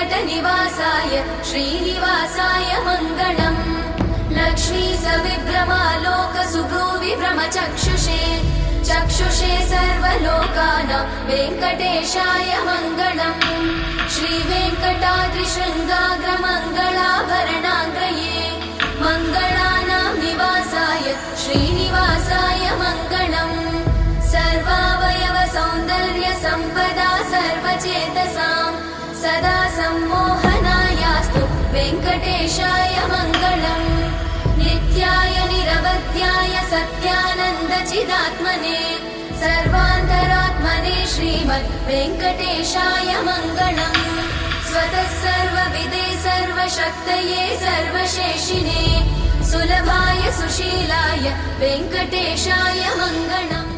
वेङ्कटनिवासाय श्रीनिवासाय मङ्गलम् लक्ष्मी सविभ्रमालोकसुभ्रूविभ्रमचक्षुषे चक्षुषे सर्वलोकानां वेङ्कटेशाय मङ्गलम् श्रीवेङ्कटाद्रिशृङ्गाग्रमङ्गलाभरणाग्रये मङ्गलानां निवासाय श्रीनिवासाय मङ्गलम् सर्वावयव सौन्दर्य सम्पदा सर्वचेतसां सदा सम्मोहनायास्तु वेङ्कटेशाय मङ्गलम् नित्याय निरवध्याय सत्यानन्दचिदात्मने सर्वान्तरात्मने श्रीमद् वेङ्कटेशाय मङ्गलम् स्वतः सर्वविदे सर्वशक्तये सर्वशेषिणे सुलभाय सुशीलाय वेङ्कटेशाय मङ्गलम्।